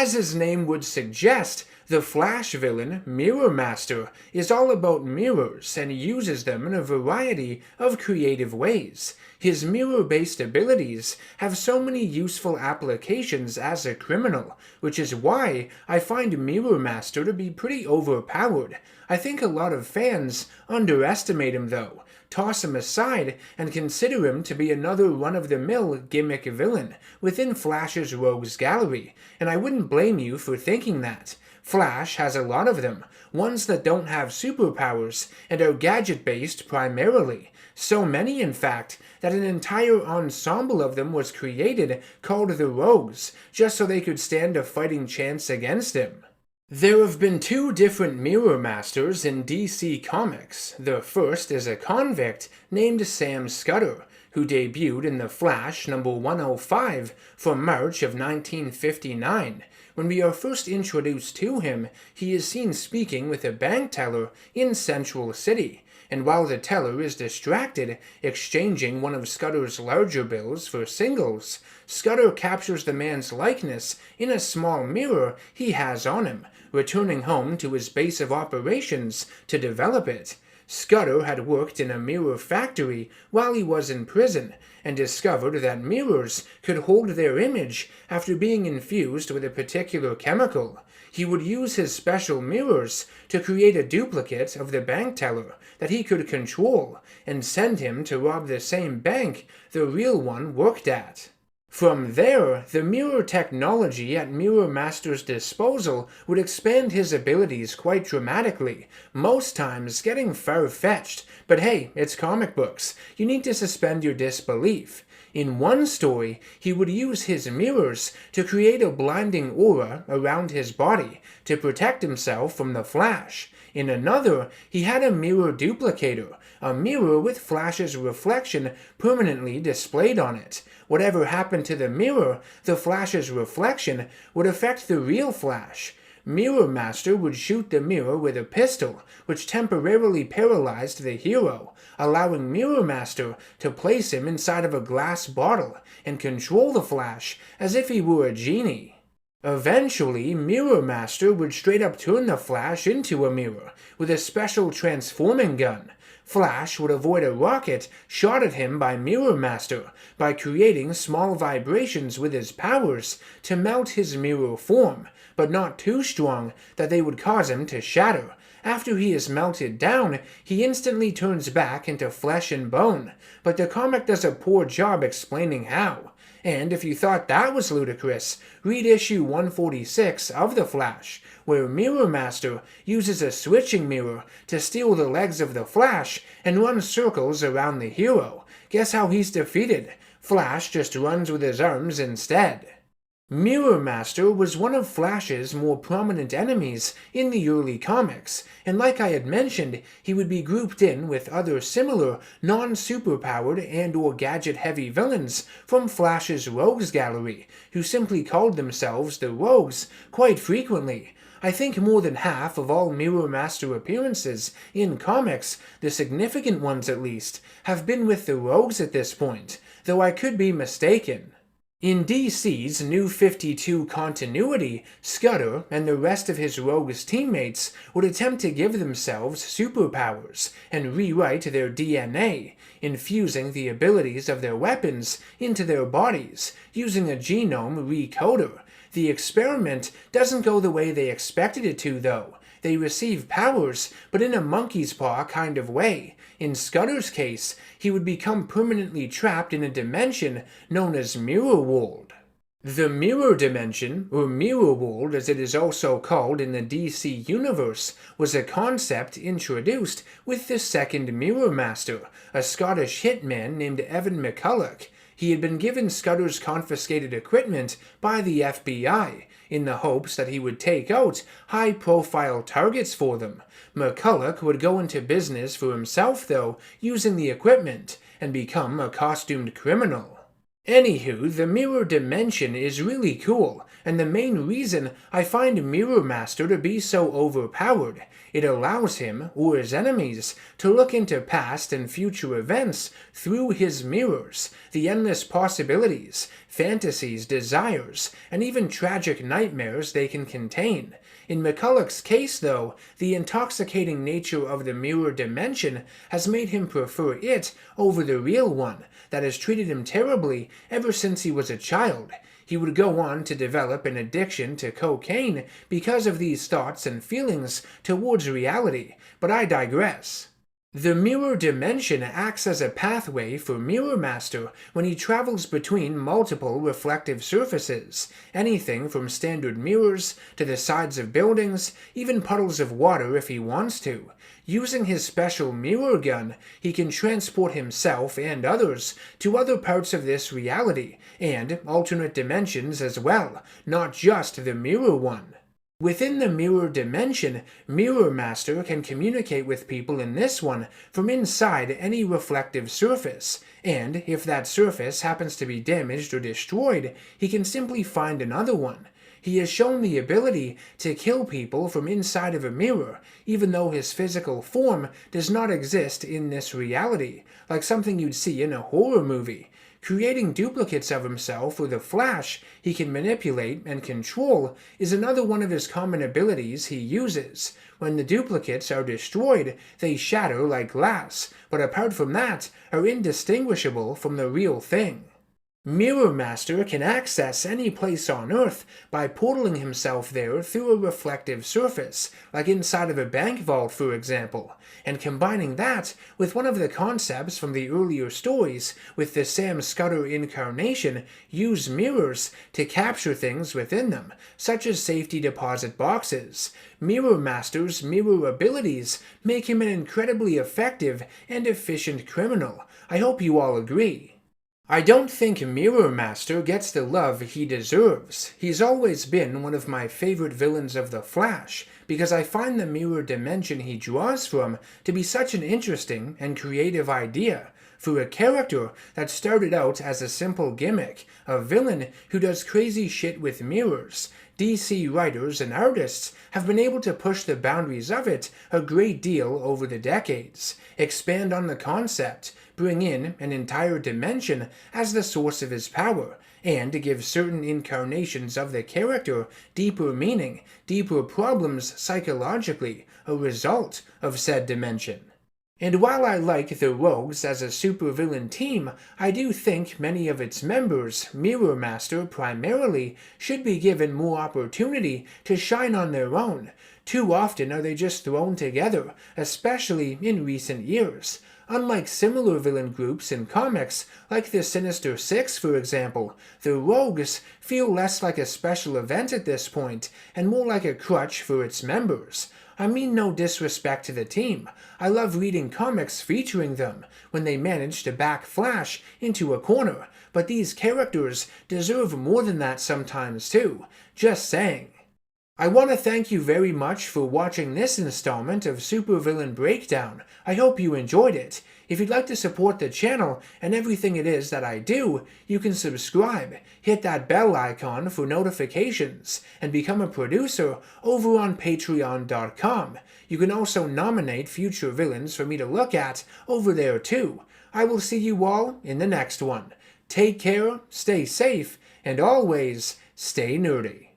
As his name would suggest, the Flash villain, Mirror Master, is all about mirrors and uses them in a variety of creative ways. His mirror-based abilities have so many useful applications as a criminal, which is why I find Mirror Master to be pretty overpowered. I think a lot of fans underestimate him though, toss him aside, and consider him to be another run-of-the-mill gimmick villain within Flash's rogues gallery, and I wouldn't blame you for thinking that. Flash has a lot of them, ones that don't have superpowers and are gadget-based primarily. So many, in fact, that an entire ensemble of them was created called the Rogues, just so they could stand a fighting chance against him. There have been two different Mirror Masters in DC Comics. The first is a convict named Sam Scudder, who debuted in The Flash number 105 from March of 1959. When we are first introduced to him, he is seen speaking with a bank teller in Central City, and while the teller is distracted, exchanging one of Scudder's larger bills for singles, Scudder captures the man's likeness in a small mirror he has on him, returning home to his base of operations to develop it. Scudder had worked in a mirror factory while he was in prison, and discovered that mirrors could hold their image after being infused with a particular chemical. He would use his special mirrors to create a duplicate of the bank teller that he could control, and send him to rob the same bank the real one worked at. From there, the mirror technology at Mirror Master's disposal would expand his abilities quite dramatically, most times getting far-fetched, but hey, it's comic books. You need to suspend your disbelief. In one story, he would use his mirrors to create a blinding aura around his body to protect himself from the Flash. In another, he had a mirror duplicator, a mirror with Flash's reflection permanently displayed on it. Whatever happened to the mirror, the Flash's reflection would affect the real Flash. Mirror Master would shoot the mirror with a pistol, which temporarily paralyzed the hero, allowing Mirror Master to place him inside of a glass bottle and control the Flash as if he were a genie. Eventually, Mirror Master would straight up turn the Flash into a mirror with a special transforming gun. Flash would avoid a rocket shot at him by Mirror Master by creating small vibrations with his powers to melt his mirror form, but not too strong that they would cause him to shatter. After he is melted down, he instantly turns back into flesh and bone, but the comic does a poor job explaining how. And if you thought that was ludicrous, read issue 146 of The Flash, where Mirror Master uses a switching mirror to steal the legs of the Flash and run circles around the hero. Guess how he's defeated? Flash just runs with his arms instead. Mirror Master was one of Flash's more prominent enemies in the early comics, and like I had mentioned, he would be grouped in with other similar non-superpowered and or gadget-heavy villains from Flash's Rogues Gallery, who simply called themselves the Rogues quite frequently. I think more than half of all Mirror Master appearances in comics, the significant ones at least, have been with the Rogues at this point, though I could be mistaken. In DC's New 52 continuity, Scudder and the rest of his Rogues teammates would attempt to give themselves superpowers and rewrite their DNA, infusing the abilities of their weapons into their bodies using a genome recoder. The experiment doesn't go the way they expected it to, though. They receive powers, but in a monkey's paw kind of way. In Scudder's case, he would become permanently trapped in a dimension known as Mirror World. The Mirror Dimension, or Mirror World as it is also called in the DC universe, was a concept introduced with the second Mirror Master, a Scottish hitman named Evan McCulloch. He had been given Scudder's confiscated equipment by the FBI, in the hopes that he would take out high-profile targets for them. McCulloch would go into business for himself, though, using the equipment, and become a costumed criminal. Anywho, the Mirror Dimension is really cool, and the main reason I find Mirror Master to be so overpowered. It allows him, or his enemies, to look into past and future events through his mirrors. The endless possibilities fantasies, desires, and even tragic nightmares they can contain. In McCulloch's case, though, the intoxicating nature of the mirror dimension has made him prefer it over the real one that has treated him terribly ever since he was a child. He would go on to develop an addiction to cocaine because of these thoughts and feelings towards reality, but I digress. The mirror dimension acts as a pathway for Mirror Master when he travels between multiple reflective surfaces, anything from standard mirrors to the sides of buildings, even puddles of water if he wants to. Using his special mirror gun, he can transport himself and others to other parts of this reality, and alternate dimensions as well, not just the mirror one. Within the mirror dimension, Mirror Master can communicate with people in this one from inside any reflective surface, and if that surface happens to be damaged or destroyed, he can simply find another one. He has shown the ability to kill people from inside of a mirror, even though his physical form does not exist in this reality, like something you'd see in a horror movie. Creating duplicates of himself with a flash he can manipulate and control is another one of his common abilities he uses. When the duplicates are destroyed, they shatter like glass, but apart from that, are indistinguishable from the real thing. Mirror Master can access any place on Earth by portaling himself there through a reflective surface, like inside of a bank vault for example, and combining that with one of the concepts from the earlier stories with the Sam Scudder incarnation, use mirrors to capture things within them, such as safety deposit boxes. Mirror Master's mirror abilities make him an incredibly effective and efficient criminal. I hope you all agree. I don't think Mirror Master gets the love he deserves. He's always been one of my favorite villains of The Flash, because I find the mirror dimension he draws from to be such an interesting and creative idea. For a character that started out as a simple gimmick, a villain who does crazy shit with mirrors, DC writers and artists have been able to push the boundaries of it a great deal over the decades, expand on the concept, bring in an entire dimension as the source of his power, and to give certain incarnations of the character deeper meaning, deeper problems psychologically, a result of said dimension. And while I like the Rogues as a supervillain team, I do think many of its members, Mirror Master primarily, should be given more opportunity to shine on their own. Too often are they just thrown together, especially in recent years. Unlike similar villain groups in comics, like the Sinister Six for example, the Rogues feel less like a special event at this point, and more like a crutch for its members. I mean no disrespect to the team. I love reading comics featuring them when they manage to back Flash into a corner, but these characters deserve more than that sometimes too. Just saying. I want to thank you very much for watching this installment of Supervillain Breakdown. I hope you enjoyed it. If you'd like to support the channel and everything it is that I do, you can subscribe, hit that bell icon for notifications, and become a producer over on Patreon.com. You can also nominate future villains for me to look at over there too. I will see you all in the next one. Take care, stay safe, and always stay nerdy.